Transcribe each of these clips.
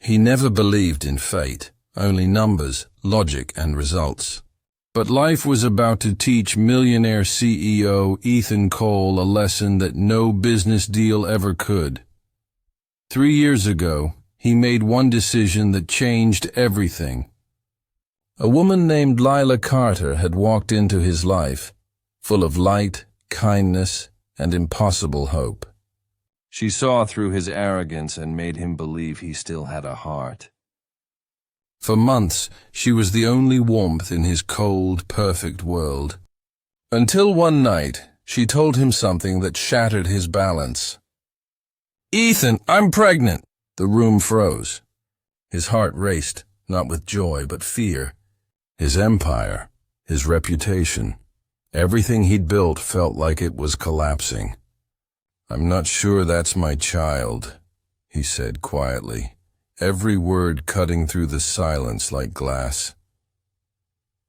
He never believed in fate, only numbers, logic, and results. But life was about to teach Millionaire CEO Ethan Cole a lesson that no business deal ever could. 3 years ago, he made one decision that changed everything. A woman named Lila Carter had walked into his life, full of light, kindness, and impossible hope. She saw through his arrogance and made him believe he still had a heart. For months, she was the only warmth in his cold, perfect world. Until one night, she told him something that shattered his balance. "Ethan, I'm pregnant!" The room froze. His heart raced, not with joy but fear. His empire, his reputation, everything he'd built felt like it was collapsing. "I'm not sure that's my child," he said quietly, every word cutting through the silence like glass.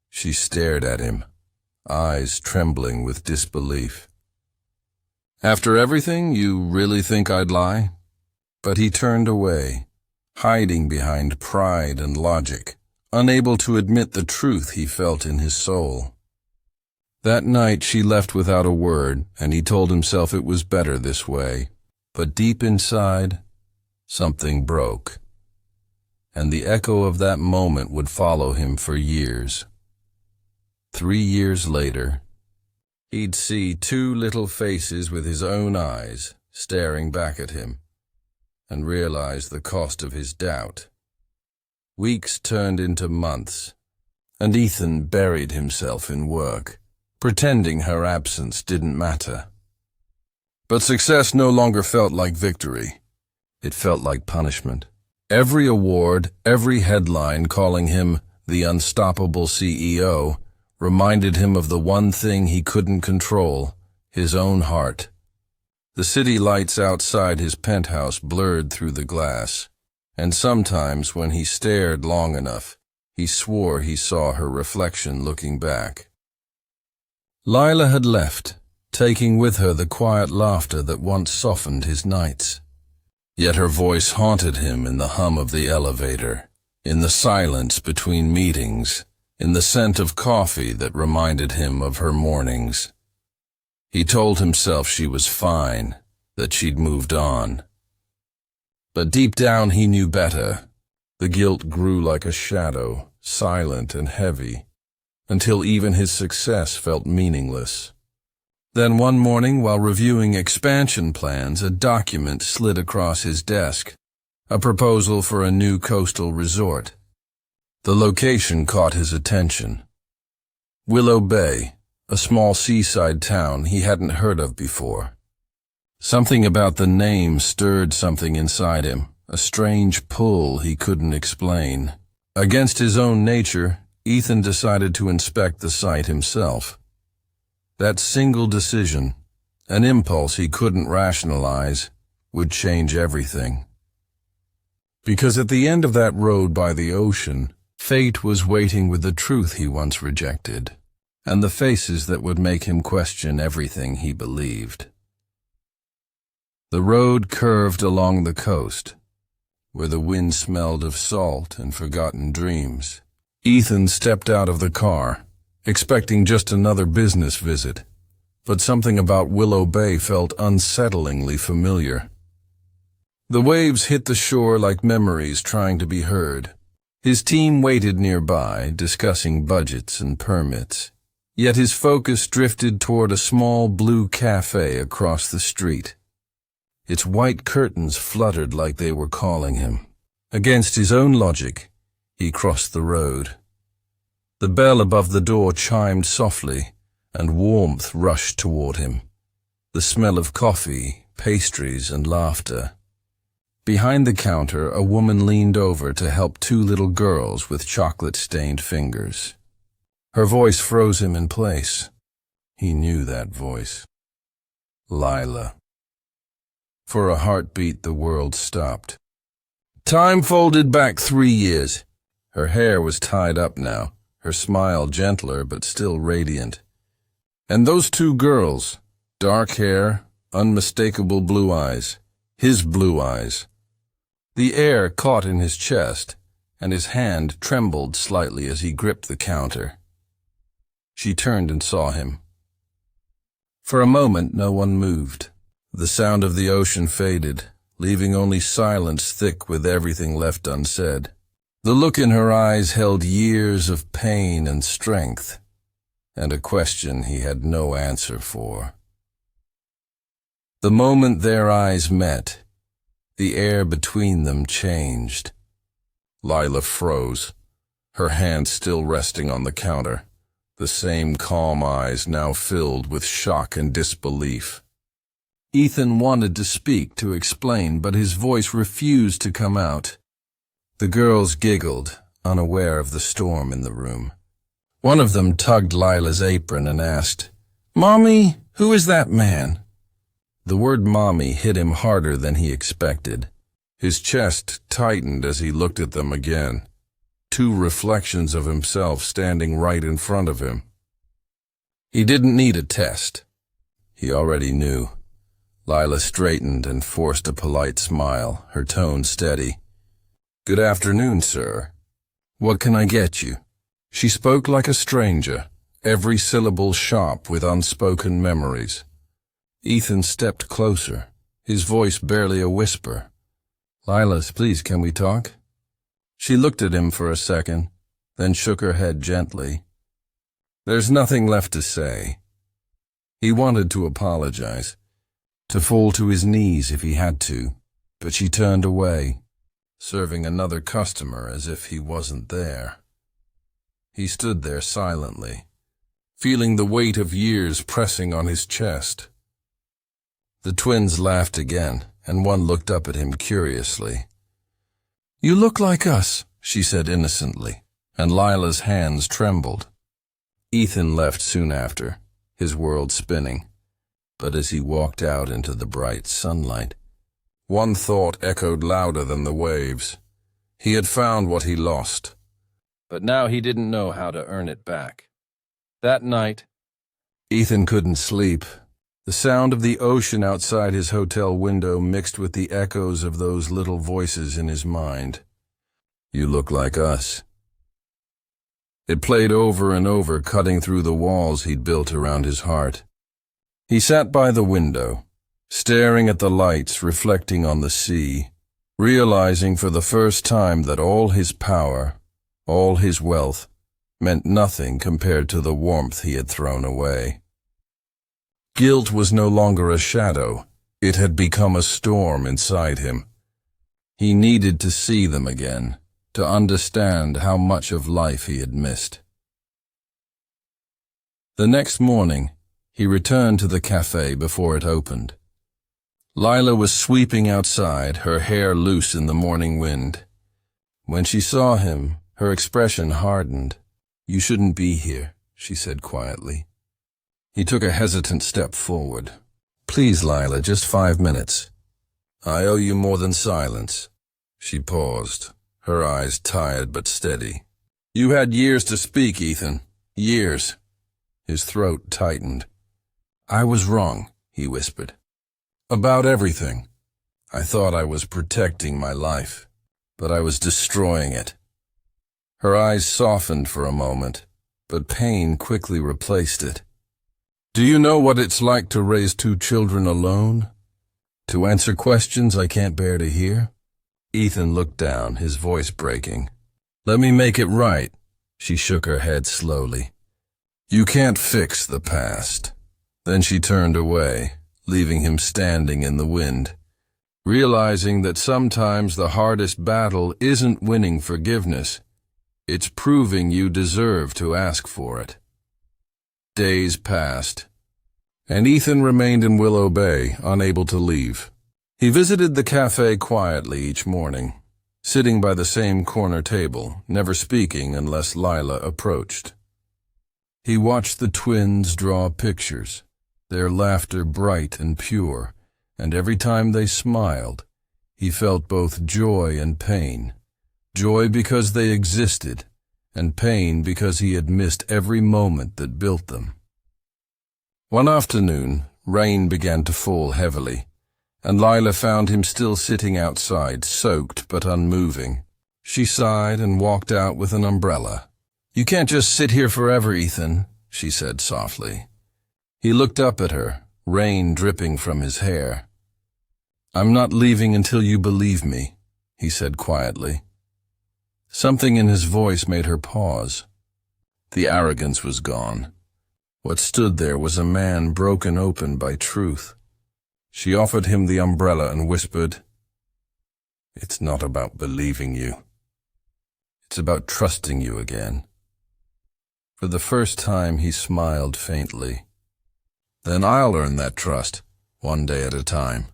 She stared at him, eyes trembling with disbelief. "After everything, you really think I'd lie?" But he turned away, hiding behind pride and logic, unable to admit the truth he felt in his soul. That night she left without a word, and he told himself it was better this way. But deep inside, something broke. And the echo of that moment would follow him for years. 3 years later, he'd see 2 little faces with his own eyes staring back at him, and realize the cost of his doubt. Weeks turned into months, and Ethan buried himself in work, pretending her absence didn't matter. But success no longer felt like victory. It felt like punishment. Every award, every headline calling him the unstoppable CEO reminded him of the one thing he couldn't control, his own heart. The city lights outside his penthouse blurred through the glass, and sometimes when he stared long enough, he swore he saw her reflection looking back. Lila had left, taking with her the quiet laughter that once softened his nights. Yet her voice haunted him in the hum of the elevator, in the silence between meetings, in the scent of coffee that reminded him of her mornings. He told himself she was fine, that she'd moved on. But deep down he knew better. The guilt grew like a shadow, silent and heavy, until even his success felt meaningless. Then one morning, while reviewing expansion plans, a document slid across his desk, a proposal for a new coastal resort. The location caught his attention. Willow Bay, a small seaside town he hadn't heard of before. Something about the name stirred something inside him, a strange pull he couldn't explain. Against his own nature, Ethan decided to inspect the site himself. That single decision, an impulse he couldn't rationalize, would change everything. Because at the end of that road by the ocean, fate was waiting with the truth he once rejected, and the faces that would make him question everything he believed. The road curved along the coast, where the wind smelled of salt and forgotten dreams. Ethan stepped out of the car, expecting just another business visit, but something about Willow Bay felt unsettlingly familiar. The waves hit the shore like memories trying to be heard. His team waited nearby, discussing budgets and permits, yet his focus drifted toward a small blue cafe across the street. Its white curtains fluttered like they were calling him. Against his own logic, he crossed the road. The bell above the door chimed softly, and warmth rushed toward him. The smell of coffee, pastries, and laughter. Behind the counter, a woman leaned over to help 2 little girls with chocolate-stained fingers. Her voice froze him in place. He knew that voice. Lila. For a heartbeat, the world stopped. Time folded back 3 years. Her hair was tied up now, her smile gentler but still radiant. And those 2 girls, dark hair, unmistakable blue eyes, his blue eyes. The air caught in his chest, and his hand trembled slightly as he gripped the counter. She turned and saw him. For a moment, no one moved. The sound of the ocean faded, leaving only silence thick with everything left unsaid. The look in her eyes held years of pain and strength, and a question he had no answer for. The moment their eyes met, the air between them changed. Lila froze, her hand still resting on the counter, the same calm eyes now filled with shock and disbelief. Ethan wanted to speak, to explain, but his voice refused to come out. The girls giggled, unaware of the storm in the room. One of them tugged Lila's apron and asked, "Mommy, who is that man?" The word mommy hit him harder than he expected. His chest tightened as he looked at them again, two reflections of himself standing right in front of him. He didn't need a test. He already knew. Lila straightened and forced a polite smile, her tone steady. "Good afternoon, sir. What can I get you?" She spoke like a stranger, every syllable sharp with unspoken memories. Ethan stepped closer, his voice barely a whisper. "Lila, please, can we talk?" She looked at him for a second, then shook her head gently. There's nothing left to say. He wanted to apologize, to fall to his knees if he had to, but she turned away, serving another customer as if he wasn't there. He stood there silently, feeling the weight of years pressing on his chest. The twins laughed again, and one looked up at him curiously. "You look like us," she said innocently, and Lila's hands trembled. Ethan left soon after, his world spinning, but as he walked out into the bright sunlight, one thought echoed louder than the waves. He had found what he lost, but now he didn't know how to earn it back. That night, Ethan couldn't sleep. The sound of the ocean outside his hotel window mixed with the echoes of those little voices in his mind. "You look like us." It played over and over, cutting through the walls he'd built around his heart. He sat by the window, staring at the lights reflecting on the sea, realizing for the first time that all his power, all his wealth, meant nothing compared to the warmth he had thrown away. Guilt was no longer a shadow. It had become a storm inside him. He needed to see them again, to understand how much of life he had missed. The next morning, he returned to the cafe before it opened. Lila was sweeping outside, her hair loose in the morning wind. When she saw him, her expression hardened. "You shouldn't be here," she said quietly. He took a hesitant step forward. "Please, Lila, just 5 minutes." "I owe you more than silence." She paused, her eyes tired but steady. "You had years to speak, Ethan. Years." His throat tightened. "I was wrong," he whispered. "About everything. I thought I was protecting my life, but I was destroying it." Her eyes softened for a moment, but pain quickly replaced it. "Do you know what it's like to raise 2 children alone? To answer questions I can't bear to hear?" Ethan looked down, his voice breaking. "Let me make it right." She shook her head slowly. "You can't fix the past." Then she turned away, leaving him standing in the wind, realizing that sometimes the hardest battle isn't winning forgiveness. It's proving you deserve to ask for it. Days passed, and Ethan remained in Willow Bay, unable to leave. He visited the cafe quietly each morning, sitting by the same corner table, never speaking unless Lila approached. He watched the twins draw pictures, their laughter bright and pure, and every time they smiled, he felt both joy and pain. Joy because they existed, and pain because he had missed every moment that built them. One afternoon, rain began to fall heavily, and Lila found him still sitting outside, soaked but unmoving. She sighed and walked out with an umbrella. "You can't just sit here forever, Ethan," she said softly. He looked up at her, rain dripping from his hair. "I'm not leaving until you believe me," he said quietly. Something in his voice made her pause. The arrogance was gone. What stood there was a man broken open by truth. She offered him the umbrella and whispered, "It's not about believing you. It's about trusting you again." For the first time, he smiled faintly. "Then I'll earn that trust, one day at a time."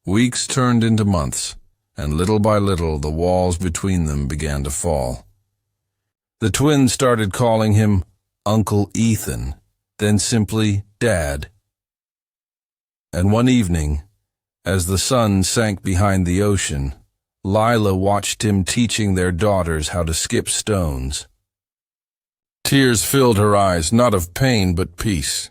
Weeks turned into months, and little by little the walls between them began to fall. The twins started calling him Uncle Ethan, then simply Dad. And one evening, as the sun sank behind the ocean, Lila watched him teaching their daughters how to skip stones. Tears filled her eyes, not of pain but peace.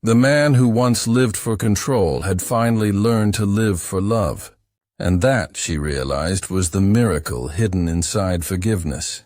The man who once lived for control had finally learned to live for love, and that, she realized, was the miracle hidden inside forgiveness.